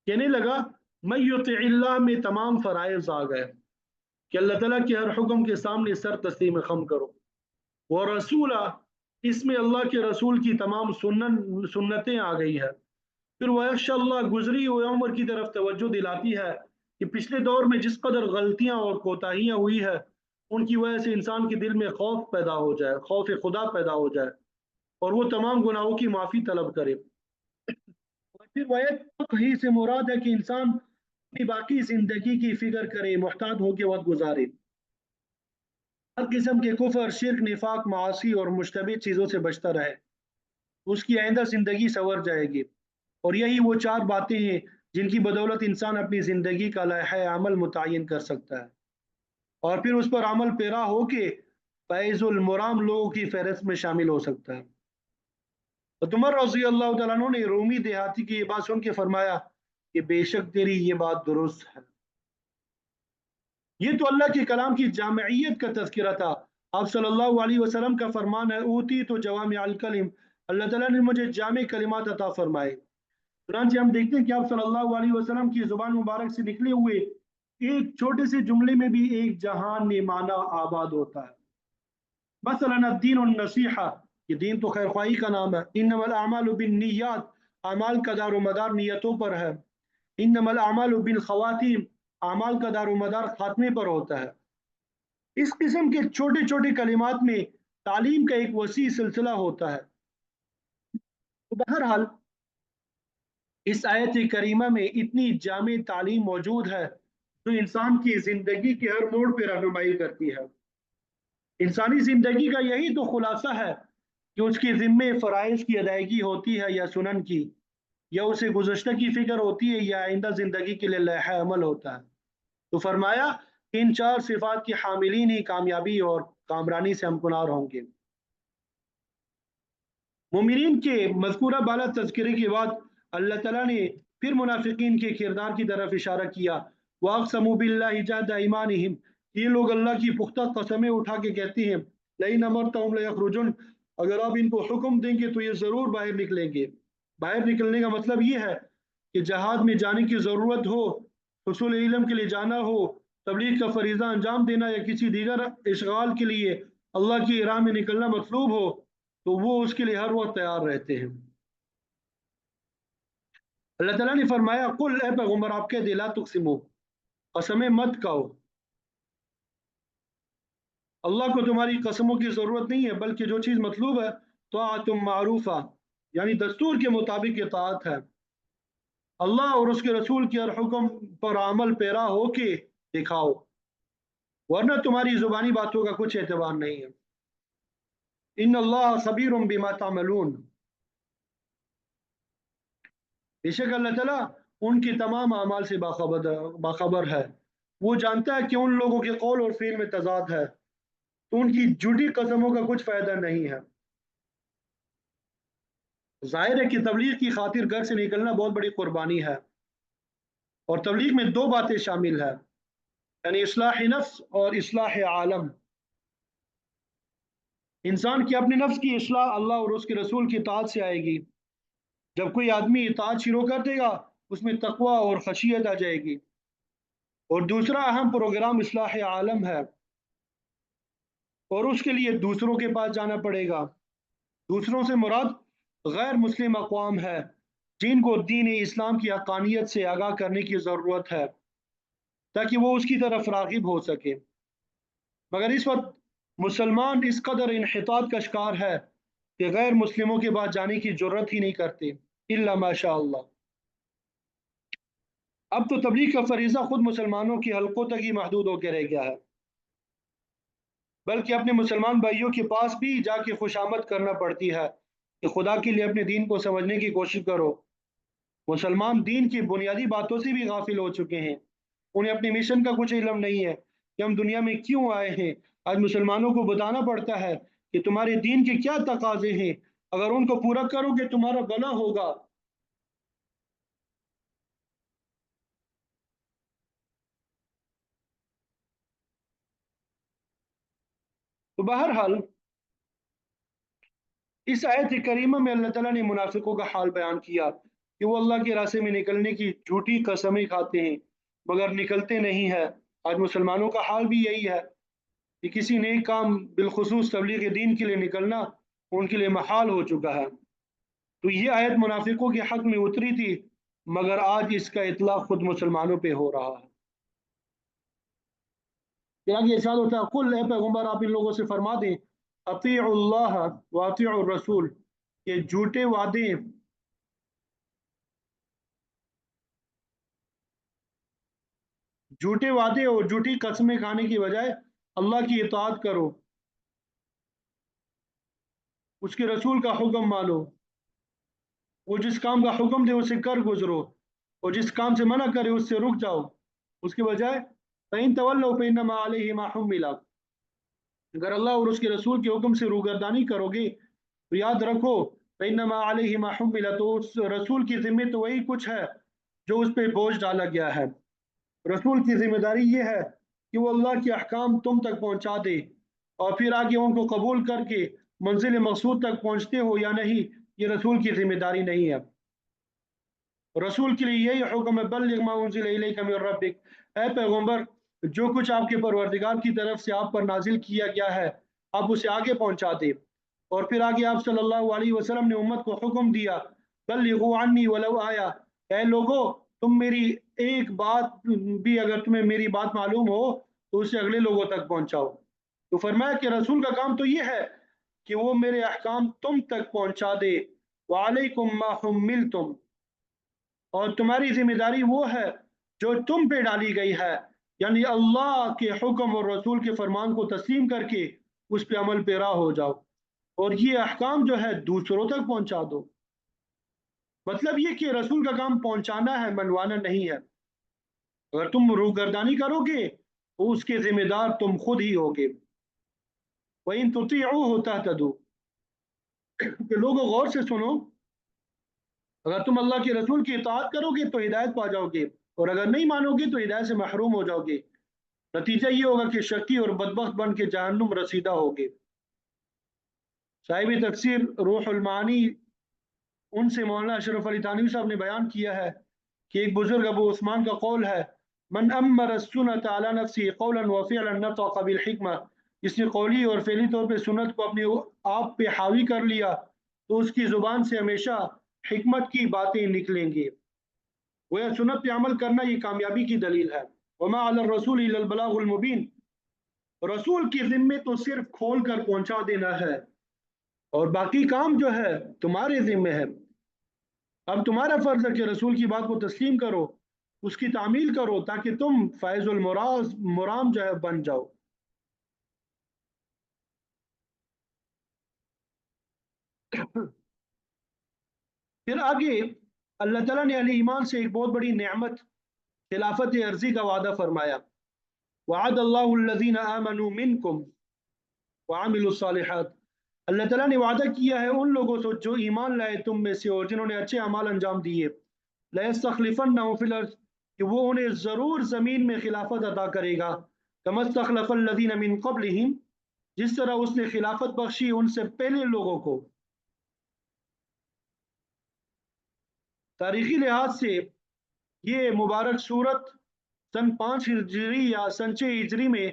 कहने लगा मैं युतिइल्लाह में तमाम फ़राइज़ आ गए कि अल्लाह ताला के हर हुक्म के सामने सर तस्लीम खम करो। वो रसूला, इसमें अल्लाह के रसूल की तमाम सुन्नतें आ गई है। फिर वह गुजरी हुई उम्र की तरफ तवज्जो दिलाती है कि पिछले दौर में जिस कदर गलतियां और कोताहियां हुई है उनकी वजह से इंसान के दिल में खौफ पैदा हो जाए, खौफ खुदा पैदा हो जाए और वो तमाम गुनाहों की माफ़ी तलब करे। और फिर वह कहीं से मुराद है कि इंसान अपनी बाकी जिंदगी की फिक्र करे, मुहतात होकर वक्त गुजारे, हर किस्म के कुफर, शिर्क, निफाक, मासी और मुश्तबह चीज़ों से बचता रहे, उसकी आइंदा जिंदगी संवर जाएगी। और यही वो चार बातें हैं जिनकी बदौलत इंसान अपनी ज़िंदगी का लौह अमल मुतय्यन कर सकता है और फिर उस पर अमल पेरा होके फैज़ुल मुराम लोगों की फहरिस्त में शामिल हो सकता है। तो उमर रज़ी अल्लाह तआला अन्हु ने रूमी देहाती की ये बात सुन के फरमाया कि बेशक तेरी ये बात दुरुस्त है। ये तो अल्लाह के कलाम की जामियत का तज़किरा था। आप सल्लल्लाहु अलैहि वसल्लम का फरमान है, ऊती तो जवामी अल कलिम, अल्लाह ताला ने मुझे जामे कलिमात अता फरमाए। चुनांचे हम देखते हैं कि आप सल्लल्लाहु अलैहि वसल्लम की जुबान मुबारक से निकले हुए एक छोटे से जुमले में भी एक जहान ने माना आबाद होता है। मसलन दीन और नसीहा, ये दीन तो खैर ख्वाही का नाम है। इन्नमल अमालु बिन्नियात, अमाल का दारो मदार नियतों पर है। इन्नमल अमालु बिल खवातीम, अमाल का दारो मदार खात्मे पर होता है। इस किस्म के छोटे छोटे कलिमात में तालीम का एक वसी सिलसिला होता है। तो बहरहाल इस आयत करीमा में इतनी जामे तालीम मौजूद है जो इंसान की जिंदगी के हर मोड़ पर रहनुमाई करती है। इंसानी जिंदगी का यही तो खुलासा है कि उसके जिम्मे फ़राइज़ की अदायगी होती है या सुनन की, या उसे गुज़श्ता की फिक्र होती है या आइंदा जिंदगी के लिए लौह अमल होता है। तो फरमाया इन चार सिफात के हामिलीन ही कामयाबी और कामरानी से हमकुनार होंगे। मोमिनीन के मज़कूरा बाला तज़किरे के बाद अल्लाह ताला ने फिर मुनाफिकीन के किरदार की तरफ इशारा किया। वाक़समू बिल्लाहि जहदा ईमानिहिम, ये लोग अल्लाह की पुख्ता कसमें उठा के कहते हैं लइन अमरतहुम लयखरुजुन, अगर आप इनको हुक्म देंगे तो ये ज़रूर बाहर निकलेंगे। बाहर निकलने का मतलब ये है कि जहाद में जाने की ज़रूरत हो, हुसूल इल्म के लिए जाना हो, तबलीग का फरीज़ा अंजाम देना या किसी दीगर इश्गाल के लिए अल्लाह की राह में निकलना मतलूब हो तो वो उसके लिए हर वक्त तैयार रहते हैं। अल्लाह ताला ने फरमाया कुल ए पैगंबर आप कह दे ला तुक़सिमू, कसमें मत खाओ, अल्लाह को तुम्हारी कसमों की ज़रूरत नहीं है, बल्कि जो चीज़ मतलूब है तो तुम मारूफा, यानी दस्तूर के मुताबिक इताअत है। अल्लाह और उसके रसूल के हर हुक्म पर अमल पैरा हो के दिखाओ, वरना तुम्हारी ज़ुबानी बातों का कुछ एतबार नहीं है। इन अल्लाह खबीरुम बिमा तामलून, बेशक अल्लाह ताला उनके तमाम अमाल से बाखबर है। वो जानता है कि उन लोगों के कौल और फ़ील में तजाद है, तो उनकी झूठी कसमों का कुछ फ़ायदा नहीं है। ज़ाहिर है कि तबलीग की खातिर घर से निकलना बहुत बड़ी कुर्बानी है और तबलीग में दो बातें शामिल है, यानी इस्लाह नफ्स और इस्लाह आलम। इंसान की अपने नफ्स की इस्लाह अल्लाह और उसके रसूल की इताअत से आएगी। जब कोई आदमी इताअत शुरू कर देगा उसमें तकवा और खशियत आ जाएगी। और दूसरा अहम प्रोग्राम इस्लाह आलम है और उसके लिए दूसरों के पास जाना पड़ेगा। दूसरों से मुराद गैर मुस्लिम अक़वाम है जिनको दीन इस्लाम की हक़ानियत से आगाह करने की ज़रूरत है ताकि वो उसकी तरफ राग़िब हो सके। मगर इस वक्त मुसलमान इस कदर इन्हितात का शिकार है कि गैर मुस्लिमों के पास जाने की ज़रूरत ही नहीं करते, इल्ला माशा अल्लाह। अब तो तबलीग का फरीज़ा खुद मुसलमानों के हलकों तक ही महदूद होकर रह गया है, बल्कि अपने मुसलमान भाइयों के पास भी जाके खुशामद करना पड़ती है कि खुदा के लिए अपने दीन को समझने की कोशिश करो। मुसलमान दीन की बुनियादी बातों से भी गाफिल हो चुके हैं। उन्हें अपने मिशन का कुछ इल्म नहीं है कि हम दुनिया में क्यों आए हैं। आज मुसलमानों को बताना पड़ता है کہ تمہارے دین کے کیا تقاضے ہیں، اگر ان کو پورا کرو گے تمہارا بھلا ہوگا۔ تو بہرحال اس آیت کریمہ میں اللہ تعالیٰ نے منافقوں کا حال بیان کیا کہ وہ اللہ کے راستے میں نکلنے کی جھوٹی قسمیں کھاتے ہیں مگر نکلتے نہیں ہے۔ آج مسلمانوں کا حال بھی یہی ہے کہ کسی نیک کام بالخصوص تبلیغ دین کے لیے نکلنا ان کے لیے محال ہو چکا ہے۔ تو یہ آیت منافقوں کے حق میں اتری تھی مگر آج اس کا اطلاق خود مسلمانوں پہ ہو رہا ہے۔ پھر آگے ارشاد ہوتا ہے، قل اے پیغمبر آپ ان لوگوں سے فرما دیں، اطیعوا اللہ واطیعوا الرسول، کہ جھوٹے وعدے اور جھوٹی قسمیں کھانے کی بجائے اللہ کی اطاعت کرو، اس کے رسول کا حکم مانو، وہ جس کام کا حکم دے اسے کر گزرو اور جس کام سے منع کرے اس سے رک جاؤ، اس کے بجائے فَإِن تَوَلَّوْا فَإِنَّمَا عَلَيْهِ مَا حُمِّلَ، اگر اللہ اور اس کے رسول کے حکم سے روگردانی کرو گے تو یاد رکھو فَإِنَّمَا عَلَيْهِ مَا حُمِّلَ، تو اس رسول کی ذمہ تو وہی کچھ ہے جو اس پہ بوجھ ڈالا گیا ہے۔ رسول کی ذمہ داری یہ ہے کہ وہ اللہ کے احکام تم تک پہنچا دے اور پھر آگے ان کو قبول کر کے منزل مقصود تک پہنچتے ہو یا نہیں یہ رسول کی ذمہ داری نہیں ہے۔ رسول کے لیے یہی حکم ہے، بلغ ما انزل الیک من ربک، اے پیغمبر جو کچھ آپ کے پروردگار کی طرف سے آپ پر نازل کیا گیا ہے آپ اسے آگے پہنچا دیں۔ اور پھر آگے آپ صلی اللہ علیہ وسلم نے امت کو حکم دیا، بلغوا عنی ولو آیا، اے لوگو تم میری ایک بات بھی اگر تمہیں میری بات معلوم ہو تو اسے اگلے لوگوں تک پہنچاؤ۔ تو فرمایا کہ رسول کا کام تو یہ ہے کہ وہ میرے احکام تم تک پہنچا دے، وعلیکم ما حملتم، اور تمہاری ذمہ داری وہ ہے جو تم پہ ڈالی گئی ہے، یعنی اللہ کے حکم اور رسول کے فرمان کو تسلیم کر کے اس پہ عمل پیرا ہو جاؤ اور یہ احکام جو ہے دوسروں تک پہنچا دو۔ مطلب یہ کہ رسول کا کام پہنچانا ہے، منوانا نہیں ہے۔ اگر تم روگردانی کرو گے تو اس کے ذمہ دار تم خود ہی ہوگے۔ وَإِن تُطِيعُوهُ تَهْتَدُوا، کہ لوگوں غور سے سنو، اگر تم اللہ کے رسول کی اطاعت کرو گے تو ہدایت پا جاؤ گے اور اگر نہیں مانو گے تو ہدایت سے محروم ہو جاؤ گے، نتیجہ یہ ہوگا کہ شقی اور بدبخت بن کے جہنم رسیدہ ہوگے۔ صاحب تفسیر روح المعانی ان سے مولانا اشرف علی تھانوی صاحب نے بیان کیا ہے کہ ایک بزرگ ابو عثمان کا قول ہے، من امر السنت علی نفسی قولا وفعلا نطق بالحکمہ، جس نے قولی اور فعلی طور پہ سنت کو اپنے آپ پہ حاوی کر لیا تو اس کی زبان سے ہمیشہ حکمت کی باتیں نکلیں گی۔ وہ سنت پہ عمل کرنا یہ کامیابی کی دلیل ہے۔ وما علی الرسول الا البلاغ المبین، رسول کی ذمے تو صرف کھول کر پہنچا دینا ہے اور باقی کام جو ہے تمہارے ذمے ہے۔ اب تمہارا فرض ہے کہ رسول کی بات کو تسلیم کرو، اس کی تعمیل کرو تاکہ تم فائز المرام جو ہے بن جاؤ۔ پھر آگے اللہ تعالیٰ نے اہل ایمان سے ایک بہت بڑی نعمت خلافت عرضی کا وعدہ فرمایا، وعد اللہ الذین آمنوا منکم وعملوا الصالحات، اللہ تعالیٰ نے وعدہ کیا ہے ان لوگوں سے جو ایمان لائے تم میں سے اور جنہوں نے اچھے اعمال انجام دیے، لَيَسْتَخْلِفَنَّهُمْ فِي الْأَرْضِ، کہ وہ انہیں ضرور زمین میں خلافت عطا کرے گا، كَمَا اسْتَخْلَفَ الَّذِينَ مِن قَبْلِهِمْ، جس طرح اس نے خلافت بخشی ان سے پہلے لوگوں کو۔ تاریخی لحاظ سے یہ مبارک صورت سن 5 ہجری یا سن 6 ہجری میں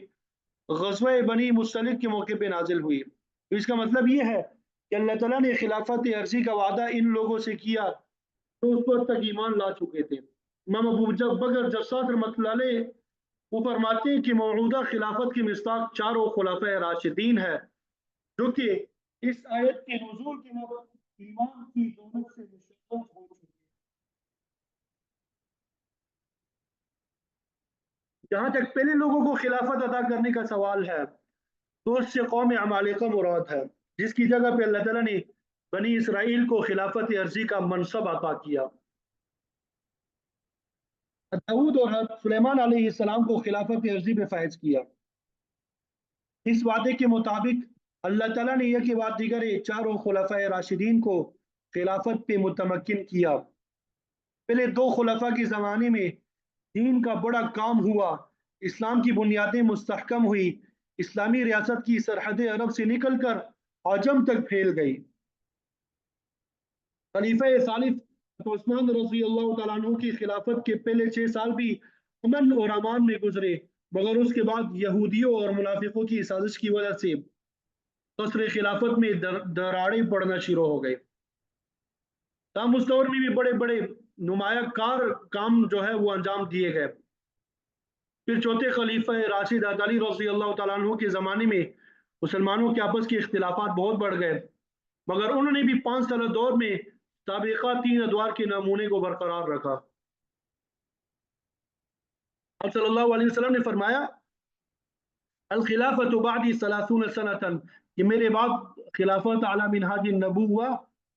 غزوہ بنی مصطلق کے موقع پہ نازل ہوئی۔ اس کا مطلب یہ ہے کہ اللہ تعالیٰ نے خلافت عرضی کا وعدہ ان لوگوں سے کیا جو اس وقت تک ایمان لا چکے تھے۔ امام ابو بکر جساس رحمۃ اللہ علیہ وہ فرماتے ہیں کہ موعودہ خلافت کی مصداق چاروں خلفائے راشدین ہے جو کہ اس آیت کے نزول کے وقت ایمان کی دولت سے مشرف ہو چکے۔ جہاں تک پہلے لوگوں کو خلافت عطا کرنے کا سوال ہے تو اس سے قوم عمالقہ مراد ہے جس کی جگہ پہ اللہ تعالیٰ نے بنی اسرائیل کو خلافت عرضی کا منصب عطا کیا۔ داؤد اور سلیمان علیہ السلام کو خلافت عرضی پہ فائز کیا۔ اس وعدے کے مطابق अल्लाह ताला ने यह के बाद दीगर चारों खुलफाए राशिदीन को खिलाफत पे मुतमक्किन किया। पहले दो खुलफा के ज़माने में दीन का बड़ा काम हुआ, इस्लाम की बुनियादें मुस्तहकम हुई, इस्लामी रियासत की सरहदें अरब से निकलकर आजम तक फैल गई। खलीफा सालिस उस्मान रज़ी अल्लाह तआला अन्हु की खिलाफत के पहले 6 साल भी अमन और अमान में गुजरे, मगर उसके बाद यहूदियों और मुनाफिकों की साजिश की वजह से कसर खिलाफत में दरारें पड़ना शुरू हो गए। तमाम उस दौर में भी बड़े बड़े नुमाया कार काम जो है वो अंजाम दिए गए। फिर चौथे खलीफा राशिद अली रज़ी अल्लाह तआला अन्हु के ज़माने में मुसलमानों के आपस के इख्तिलाफात बहुत बढ़ गए, मगर उन्होंने भी 5 साल दौर में साबिक़ा 3 अदवार के नमूने को बरकरार रखा। आप सल्लल्लाहु अलैहि वसल्लम ने फरमाया, अल खिलाफत बादी सलासून सनतन, कि मेरे बाद खिलाफत अला मिनहाज नबुव्वा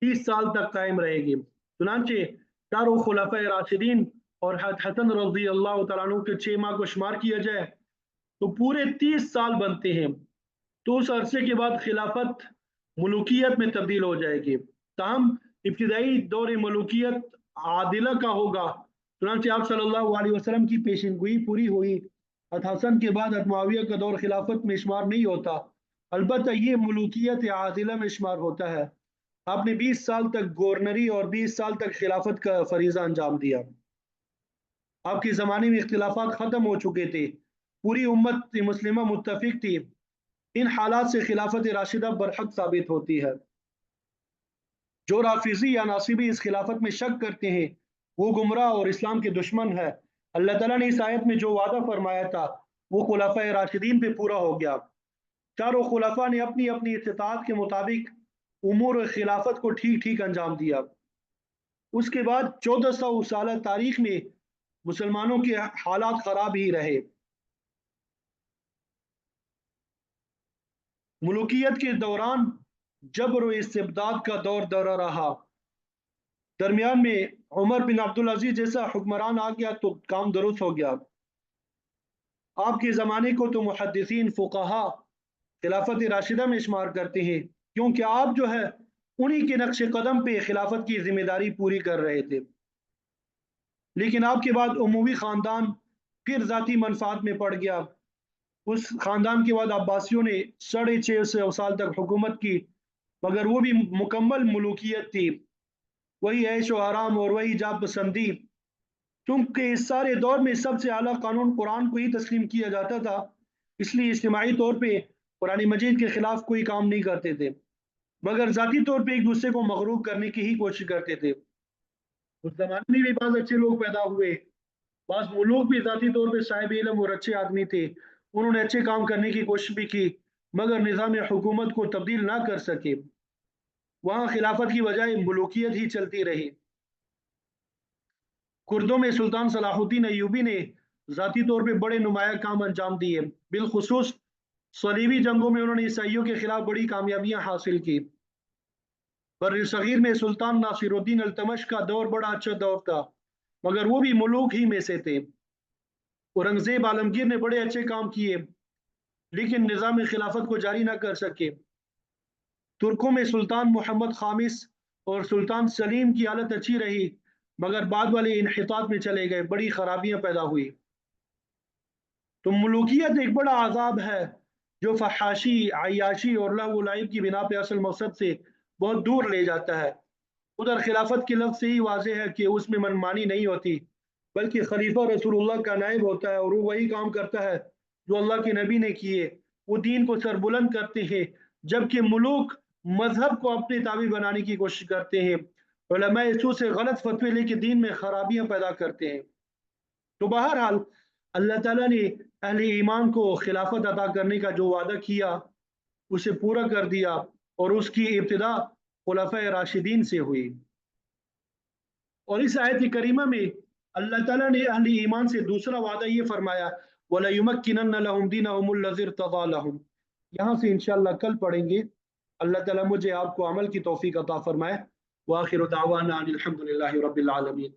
30 साल तक कायम रहेगी। चुनांचे चारों खुलफा राशिदीन और हसन रज़ी अल्लाह तआला अन्हु के 6 माह को शुमार किया जाए तो पूरे 30 साल बनते हैं। तो उस अरसे के बाद खिलाफत मुलूकियत में तब्दील हो जाएगी। ताहम इब्तिदाई दौर मलूकियत आदिला का होगा। चुनांचे आप सल्लल्लाहु अलैहि वसल्लम की पेशिनगोई पूरी हुई। हसन के बाद मुआविया का दौर खिलाफत में शुमार नहीं होता, अलबत्ता ये मुलूकियत आदिला में शुमार होता है। आपने 20 साल तक गवर्नरी और 20 साल तक खिलाफत का फरीजा अंजाम दिया। आपके ज़माने में इख्तिलाफात ख़त्म हो चुके थे, पूरी उम्मत मुस्लिमा मुत्तफिक थी। इन हालात से खिलाफत राशिदा बरहक साबित होती है। जो राफिजी या नासिबी इस खिलाफत में शक करते हैं वो गुमराह और इस्लाम के दुश्मन है। अल्लाह ताला ने इस आयत में जो वादा फरमाया था वो खुलफाए राशिदीन पे पूरा हो गया। चारों खुलफा ने अपनी अपनी इस्तिताअत के मुताबिक उमूर खिलाफत को ठीक ठीक अंजाम दिया। उसके बाद 1400 साल तारीख में मुसलमानों के हालात खराब ही रहे। मुल्कियत के दौरान जबर और इस्तिबदाद का दौर दौरा रहा। दरमियान में उमर बिन अब्दुल अजीज जैसा हुक्मरान आ गया तो काम दुरुस्त हो गया। आपके ज़माने को तो मुहद्दिसीन फुक़हा खिलाफत राशिदा में शुमार करते हैं, क्योंकि आप जो है उन्हीं के नक्श कदम पे खिलाफत की जिम्मेदारी पूरी कर रहे थे। लेकिन आपके बाद उमवी ख़ानदान फिर ज़ाती मनफात में पड़ गया। उस ख़ानदान के बाद अब्बासियों ने 650 साल तक हुकूमत की, मगर वो भी मुकम्मल मुल्कियत थी, वही ऐश व आराम और वही जाब पसंदी। क्योंकि इस सारे दौर में सबसे आला कानून कुरान को ही तस्लीम किया जाता था, इसलिए इज्तिमाई तौर पे कुरान मजीद के खिलाफ कोई काम नहीं करते थे, मगर ज़ाती तौर पे एक दूसरे को मगरूब करने की ही कोशिश करते थे। उस जमाने में भी बाज़ अच्छे लोग पैदा हुए, बाज़ मुलूक भी ज़ाती तौर पे साहिब इल्म और अच्छे आदमी थे, उन्होंने अच्छे काम करने की कोशिश भी की, मगर निज़ाम हुकूमत को तब्दील ना कर सके। वहाँ खिलाफत की बजाय मुलूकियत ही चलती रही। कुर्दों में सुल्तान सलाहुद्दीन अय्यूबी ने ज़ाती तौर पे बड़े नुमाया काम अंजाम दिए। बिलखुसूस सलीबी जंगों में उन्होंने ईसाइयों के खिलाफ बड़ी कामयाबियां हासिल की। बर्र सगीर में सुल्तान नासिरुद्दीन अल्तमश का दौर बड़ा अच्छा दौर था, मगर वो भी मुलूक ही में से थे। औरंगजेब आलमगीर ने बड़े अच्छे काम किए, लेकिन निज़ाम खिलाफत को जारी ना कर सके। तुर्कों में सुल्तान मोहम्मद खामिस और सुल्तान सलीम की हालत अच्छी रही, मगर बाद वाले इन्हितात में चले गए, बड़ी खराबियां पैदा हुई। तो मुलूकियत एक बड़ा आज़ाब है जो फहाशी, अयाशी और लहव व लाइब की बिना पे असल मकसद से बहुत दूर ले जाता है। उधर खिलाफत के लफ्ज़ से ही वाज़ेह है कि उसमें मनमानी नहीं होती, बल्कि खलीफा रसूलुल्लाह का नायब होता है और वो वही काम करता है जो अल्लाह के नबी ने किए। वो दीन को सरबुलंद करते हैं, जबकि मुलूक मजहब को अपने ताबी बनाने की कोशिश करते हैं। उलमाए सू से गलत फतवे लेके दीन में खराबियां पैदा करते हैं। तो बहरहाल अल्लाह ताला ने अहले ईमान को खिलाफत अता करने का जो वादा किया उसे पूरा कर दिया, और उसकी इब्तिदा खुलफाए राशिदीन से हुई। और इस आयत करीमा में अल्लाह ताला ने अहले ईमान से दूसरा वादा ये फरमाया, वला युमक्किनन्ना लहुम दीनहुमुल लज़ी इर्तज़ा लहुम। यहाँ से इंशाअल्लाह कल पढ़ेंगे। अल्लाह ताला मुझे आपको अमल की तौफीक अता फरमाए। व आखिरु दावाना अनिल हम्दुलिल्लाहि रब्बिल आलमीन।